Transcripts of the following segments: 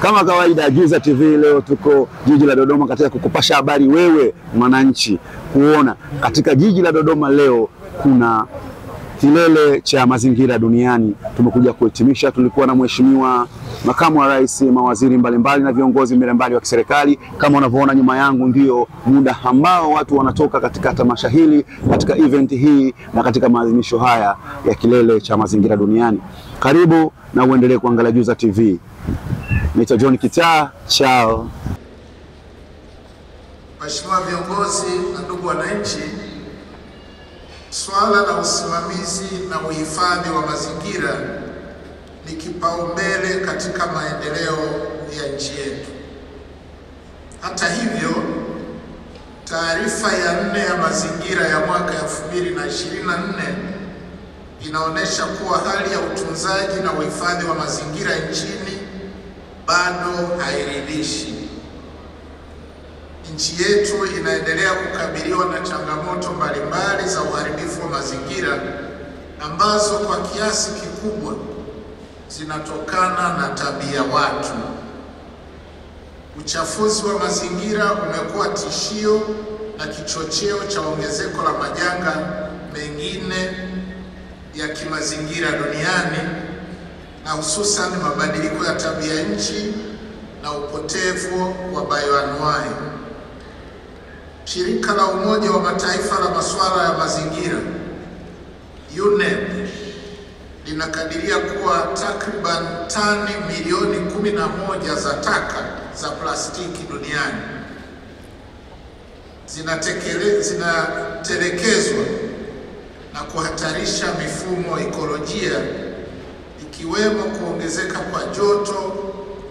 Kama kawaida Giza TV leo tuko jiji la Dodoma katika kukupasha habari wewe mwananchi kuona katika jiji la Dodoma leo kuna kilele cha mazingira duniani. Tumekuja kuhitimisha, tulikuwa na mheshimiwa makamu wa rais, mawaziri mbalimbali na viongozi mbalimbali wa kiserikali. Kama unavyoona nyuma yangu ndio muda ambao watu wanatoka katika tamasha hili, katika event hii na katika maadhimisho haya ya kilele cha mazingira duniani. Karibu na uendelee kuangalia Giza TV. Naitwa John Kitaa, chao. Mheshimiwa viongozi na ndugu wananchi, swala la usimamizi na uhifadhi wa mazingira ni kipaumbele katika maendeleo ya nchi yetu. Hata hivyo, taarifa ya 4 ya mazingira ya mwaka 2024 inaonyesha kuwa hali ya utunzaji na uhifadhi wa mazingira nchini bado hairidhishi. Nchi yetu inaendelea kukabiliwa na changamoto mbalimbali za uharibifu wa mazingira ambazo kwa kiasi kikubwa zinatokana na tabia watu. Uchafuzi wa mazingira umekuwa tishio na kichocheo cha ongezeko la majanga mengine ya kimazingira duniani, na hususan mabadiliko ya tabia nchi na upotevu wa bioanuwai. Shirika la Umoja wa Mataifa la masuala ya mazingira UNEP linakadiria kuwa takriban tani milioni 11 za taka za plastiki duniani zinatelekezwa na kuhatarisha mifumo ekolojia, ikiwemo kuongezeka kwa joto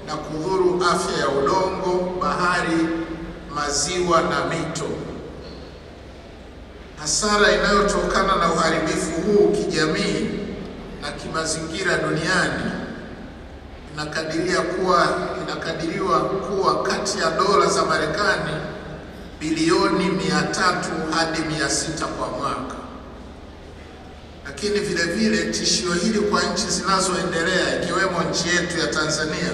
na kudhuru afya ya udongo, bahari, maziwa na mito. Hasara inayotokana na uharibifu huu kijamii na kimazingira duniani inakadiriwa kuwa kati ya dola za Marekani bilioni 300 hadi 600 kwa mwaka. Lakini vile vile tishio hili kwa nchi zinazoendelea ikiwemo nchi yetu ya Tanzania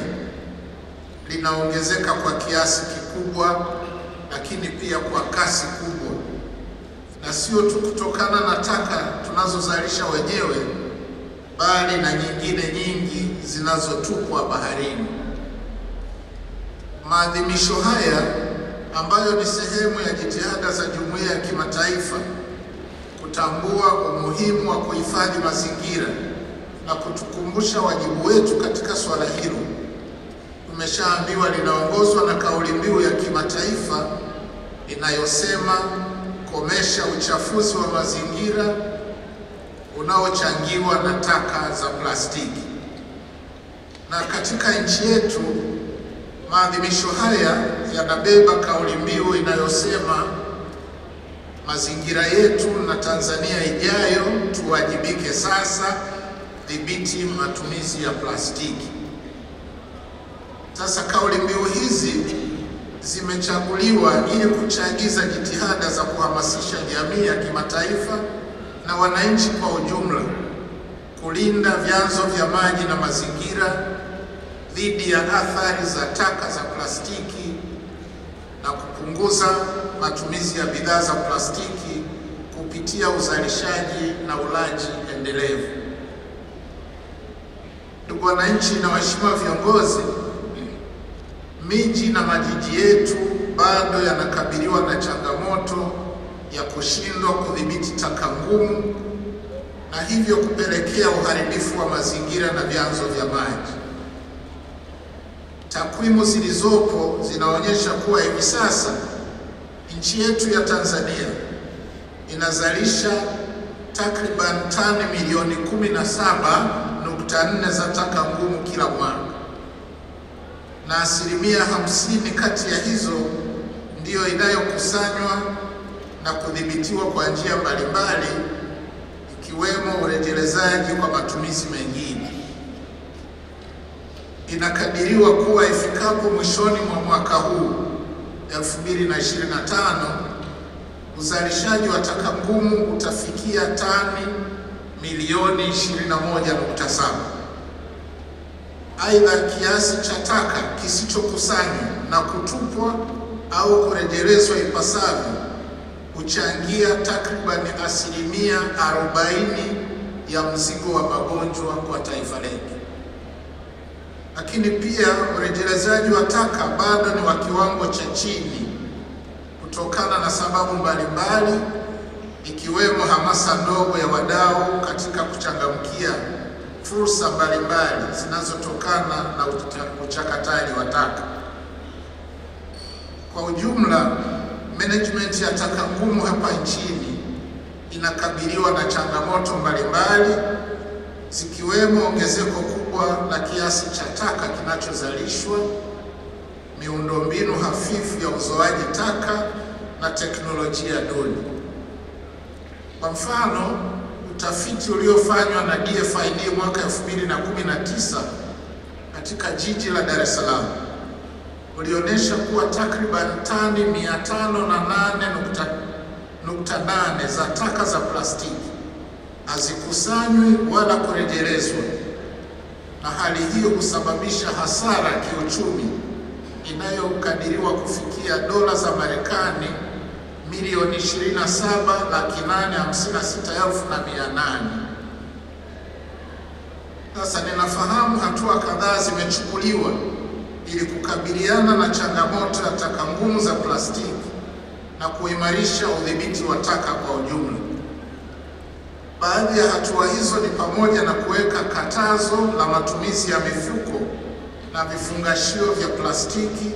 linaongezeka kwa kiasi kikubwa, lakini pia kwa kasi kubwa, na sio tu kutokana na taka tunazozalisha wenyewe, bali na nyingine nyingi zinazotupwa baharini. Maadhimisho haya ambayo ni sehemu ya jitihada za jumuiya ya kimataifa kutambua umuhimu wa kuhifadhi mazingira na kutukumbusha wajibu wetu katika swala hilo, tumeshaambiwa linaongozwa na kauli mbiu ya kimataifa inayosema komesha uchafuzi wa mazingira unaochangiwa na taka za plastiki. Na katika nchi yetu maadhimisho haya yanabeba kauli mbiu inayosema mazingira yetu na Tanzania ijayo, tuwajibike sasa, dhibiti matumizi ya plastiki. Sasa kauli mbiu hizi zimechaguliwa ili kuchagiza jitihada za kuhamasisha jamii ya kimataifa na wananchi kwa ujumla kulinda vyanzo vya maji na mazingira dhidi ya athari za taka za plastiki na kupunguza matumizi ya bidhaa za plastiki kupitia uzalishaji na ulaji endelevu. Ndugu wananchi na waheshimiwa viongozi, miji na majiji yetu bado yanakabiliwa na changamoto ya kushindwa kudhibiti taka ngumu na hivyo kupelekea uharibifu wa mazingira na vyanzo vya maji. Takwimu zilizopo zinaonyesha kuwa hivi sasa nchi yetu ya Tanzania inazalisha takriban tani milioni 17.4 za taka ngumu kila mwaka, na 50% kati ya hizo ndiyo inayokusanywa na kudhibitiwa kwa njia mbalimbali, ikiwemo urejelezaji kwa matumizi mengine. Inakadiriwa kuwa ifikapo mwishoni mwa mwaka huu 2025 uzalishaji wa taka ngumu utafikia tani milioni 21.7. Aidha, kiasi cha taka kisichokusanywa na kutupwa au kurejelezwa ipasavyo huchangia takriban 40% ya mzigo wa magonjwa kwa taifa letu. Lakini pia urejelezaji wa taka bado ni wa kiwango cha chini kutokana na sababu mbalimbali, ikiwemo hamasa ndogo ya wadau katika kuchangamkia fursa mbalimbali zinazotokana na uchakataji wa taka. Kwa ujumla, management ya taka ngumu hapa nchini inakabiliwa na changamoto mbalimbali, zikiwemo ongezeko kubwa la kiasi cha taka kinachozalishwa, miundombinu hafifu ya uzoaji taka na teknolojia duni. Kwa mfano, utafiti uliofanywa na DFID mwaka 2019 katika jiji la Dar es Salaam ulionyesha kuwa takriban tani 508.8 za taka za plastiki hazikusanywi wala kurejelezwa, na hali hiyo husababisha hasara kiuchumi inayokadiriwa kufikia dola za Marekani milioni 27,856,800. Sasa ninafahamu hatua kadhaa zimechukuliwa ili kukabiliana na changamoto ya taka ngumu za plastiki na kuimarisha udhibiti wa taka kwa ujumla. Baadhi ya hatua hizo ni pamoja na kuweka katazo la matumizi ya mifuko na vifungashio vya plastiki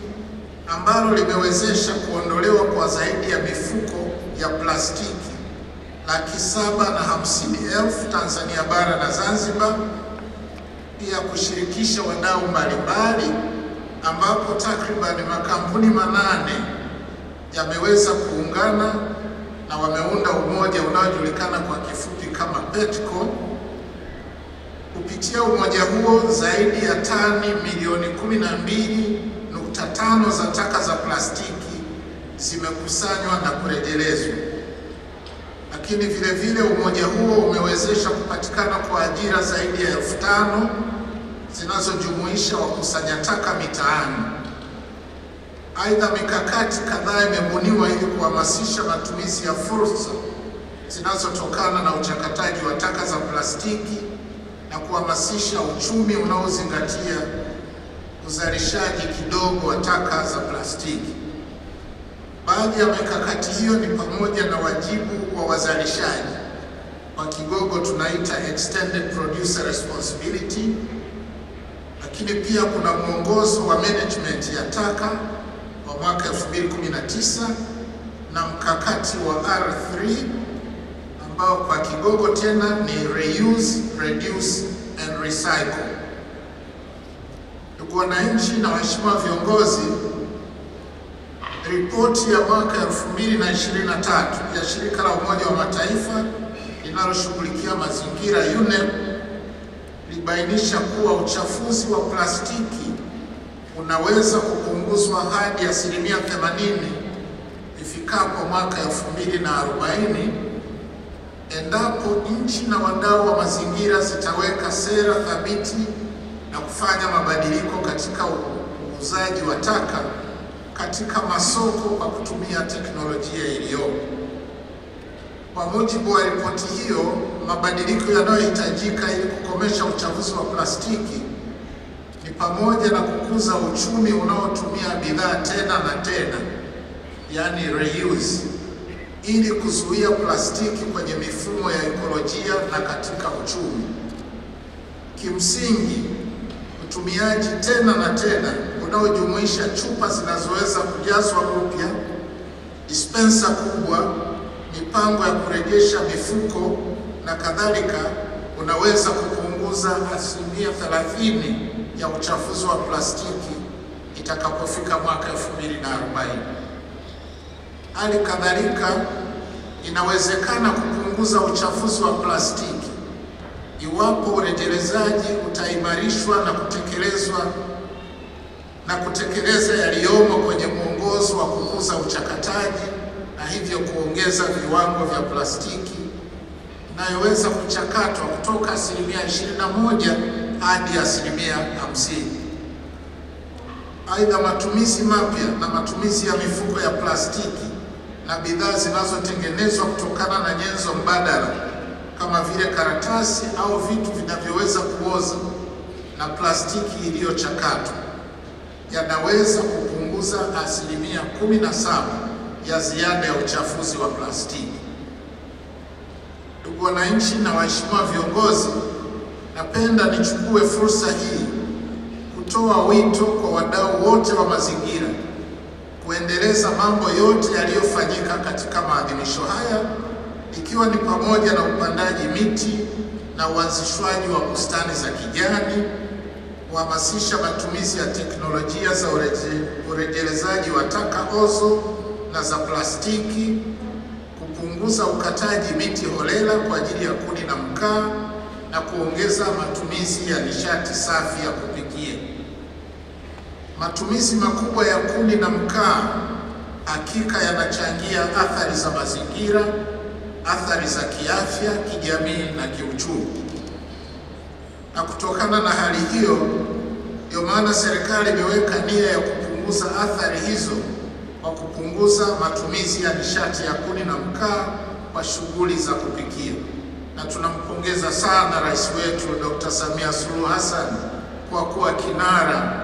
ambalo limewezesha kuondolewa kwa zaidi ya mifuko ya plastiki 750,000 Tanzania bara na Zanzibar. Pia kushirikisha wadau mbalimbali ambapo takriban makampuni 8 yameweza kuungana na wameunda umoja unaojulikana kwa kifupi kama PETCO. Kupitia umoja huo, zaidi ya tani milioni 12.5 za taka za plastiki zimekusanywa na kurejelezwa. Lakini vile vile umoja huo umewezesha kupatikana kwa ajira zaidi ya 5,000 zinazojumuisha wakusanya taka mitaani. Aidha, mikakati kadhaa imebuniwa ili kuhamasisha matumizi ya fursa zinazotokana na uchakataji wa taka za plastiki na kuhamasisha uchumi unaozingatia uzalishaji kidogo wa taka za plastiki. Baadhi ya mikakati hiyo ni pamoja na wajibu wa wazalishaji, kwa Kigogo tunaita extended producer responsibility, lakini pia kuna mwongozo wa management ya taka wa mwaka 2019 na mkakati wa R3 ambao kwa Kigogo tena ni reuse, reduce and recycle. Ndugu wananchi na waheshimiwa viongozi, ripoti ya mwaka 2023 ya shirika la Umoja wa Mataifa linaloshughulikia mazingira UNEP libainisha kuwa uchafuzi wa plastiki unaweza kupunguzwa hadi 80% ifikapo mwaka 2040 endapo nchi na wadau wa mazingira zitaweka sera thabiti na kufanya mabadiliko katika uuzaji wa taka katika masoko kwa kutumia teknolojia iliyopo. Kwa mujibu wa ripoti hiyo, mabadiliko yanayohitajika ili kukomesha uchafuzi wa plastiki ni pamoja na kukuza uchumi unaotumia bidhaa tena na tena, yani reuse, ili kuzuia plastiki kwenye mifumo ya ekolojia na katika uchumi. Kimsingi, utumiaji tena na tena unaojumuisha chupa zinazoweza kujazwa upya, dispenser kubwa, mipango ya kurejesha mifuko na kadhalika unaweza kupunguza 30% ya uchafuzi wa plastiki itakapofika mwaka 2040. Hali kadhalika, inawezekana kupunguza uchafuzi wa plastiki iwapo urejelezaji utaimarishwa na kutekeleza yaliyomo kwenye mwongozo wa kukuza uchakataji, na hivyo kuongeza viwango vya plastiki inayoweza kuchakatwa kutoka 21% hadi 50%. Aidha, matumizi mapya na matumizi ya mifuko ya plastiki na bidhaa zinazotengenezwa kutokana na nyenzo mbadala kama vile karatasi au vitu vinavyoweza kuoza na plastiki iliyochakatwa yanaweza kupunguza 17% ya ziada ya uchafuzi wa plastiki. Ndugu wananchi na waheshimiwa viongozi, napenda nichukue fursa hii kutoa wito kwa wadau wote wa mazingira kuendeleza mambo yote yaliyofanyika katika maadhimisho haya, ikiwa ni pamoja na upandaji miti na uanzishwaji wa bustani za kijani, kuhamasisha matumizi ya teknolojia za urejelezaji wa taka ozo na za plastiki, kupunguza ukataji miti holela kwa ajili ya kuni na mkaa, na kuongeza matumizi ya nishati safi ya kupikia. Matumizi makubwa ya kuni na mkaa hakika yanachangia athari za mazingira, athari za kiafya, kijamii na kiuchumi. Na kutokana na hali hiyo, ndio maana serikali imeweka nia ya kupunguza athari hizo kwa kupunguza matumizi ya nishati ya kuni na mkaa kwa shughuli za kupikia. Na tunampongeza sana Rais wetu Dr. Samia Suluhu Hassan kwa kuwa kinara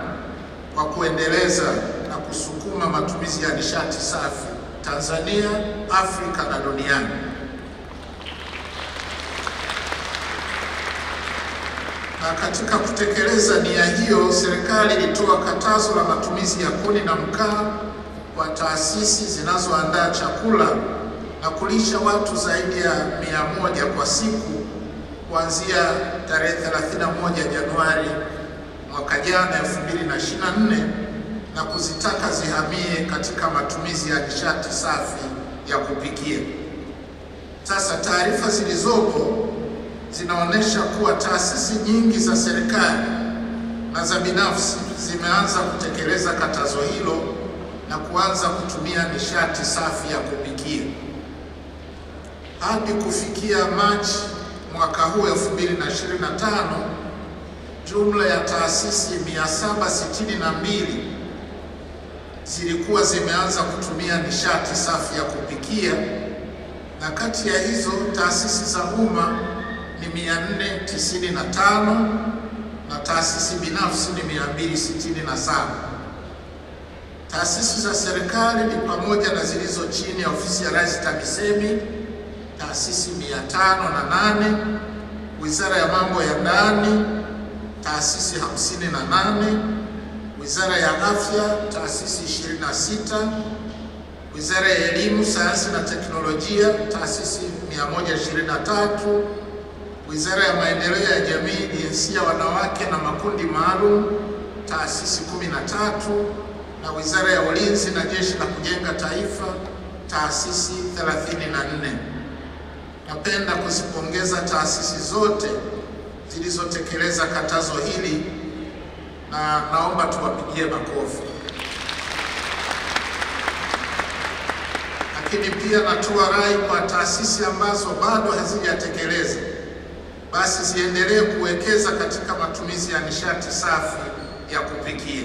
kwa kuendeleza na kusukuma matumizi ya nishati safi Tanzania, Afrika na duniani. Na katika kutekeleza nia hiyo, serikali ilitoa katazo la matumizi ya kuni na mkaa kwa taasisi zinazoandaa chakula na kulisha watu zaidi ya 100 kwa siku kuanzia tarehe 31 Januari mwaka jana 2024, na kuzitaka zihamie katika matumizi ya nishati safi ya kupikia. Sasa taarifa zilizopo zinaonyesha kuwa taasisi nyingi za serikali na za binafsi zimeanza kutekeleza katazo hilo na kuanza kutumia nishati safi ya kupikia. Hadi kufikia Machi mwaka huu 2025, jumla ya taasisi 762 zilikuwa zimeanza kutumia nishati safi ya kupikia, na kati ya hizo taasisi za umma ni 495 na taasisi binafsi ni 267. Taasisi za serikali ni pamoja na zilizo chini ya ofisi ya Rais TAMISEMI, taasisi 508, Wizara ya Mambo ya Ndani, taasisi 58, Wizara ya Afya, taasisi 26, Wizara ya Elimu, Sayansi na Teknolojia, taasisi 123, Wizara ya Maendeleo ya Jamii, Jinsia, Wanawake na Makundi Maalum, taasisi 13, na Wizara ya Ulinzi na Jeshi la Kujenga Taifa, taasisi 34. Napenda kuzipongeza taasisi zote zilizotekeleza katazo hili na naomba tuwapigie makofi. Lakini pia natoa rai kwa taasisi ambazo bado hazijatekeleza, basi ziendelee kuwekeza katika matumizi ya nishati safi ya kupikia.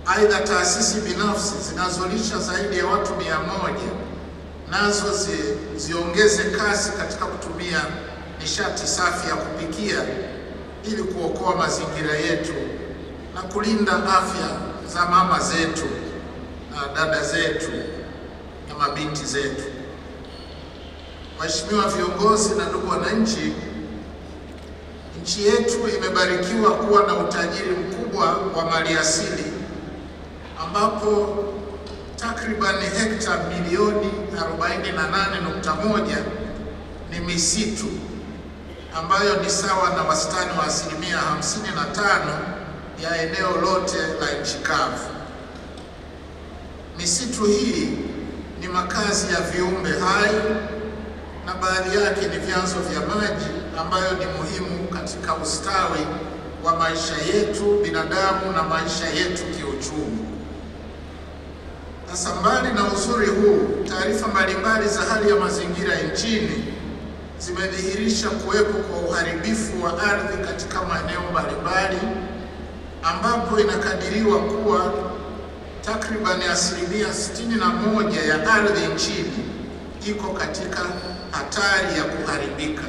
Aidha, taasisi binafsi zinazolisha zaidi ya watu 100 nazo ziongeze kasi katika kutumia nishati safi ya kupikia ili kuokoa mazingira yetu na kulinda afya za mama zetu na dada zetu na mabinti zetu. Waheshimiwa viongozi na ndugu wananchi, nchi yetu imebarikiwa kuwa na utajiri mkubwa wa maliasili ambapo takriban hekta milioni 48.1 ni misitu ambayo ni sawa na wastani wa 55% ya eneo lote la nchi kavu. Misitu hii ni makazi ya viumbe hai na baadhi yake ni vyanzo vya maji ambayo ni muhimu katika ustawi wa maisha yetu binadamu na maisha yetu kiuchumi. Sasa mbali na uzuri huu, taarifa mbalimbali za hali ya mazingira nchini zimedhihirisha kuwepo kwa uharibifu wa ardhi katika maeneo mbalimbali, ambapo inakadiriwa kuwa takribani 61% ya ardhi nchini iko katika hatari ya kuharibika.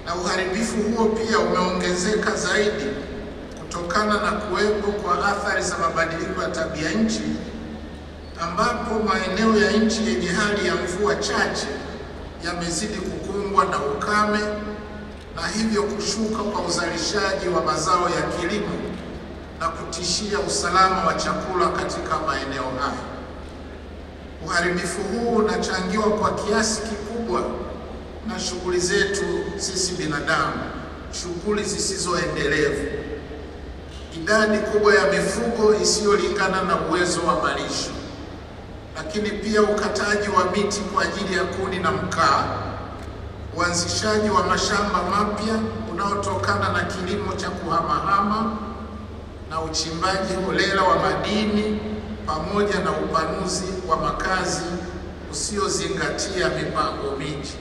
Na uharibifu huo pia umeongezeka zaidi kutokana na kuwepo kwa athari za mabadiliko ya tabia nchi, ambapo maeneo ya nchi yenye hali ya mvua chache yamezidi kukumbwa na ukame na hivyo kushuka kwa uzalishaji wa mazao ya kilimo na kutishia usalama wa chakula katika maeneo hayo. Uharibifu huu unachangiwa kwa kiasi kikubwa na shughuli zetu sisi binadamu, shughuli zisizoendelevu, idadi kubwa ya mifugo isiyolingana na uwezo wa malisho, lakini pia ukataji wa miti kwa ajili ya kuni na mkaa, uanzishaji wa mashamba mapya unaotokana na kilimo cha kuhamahama na uchimbaji holela wa madini, pamoja na upanuzi wa makazi usiozingatia mipango miji.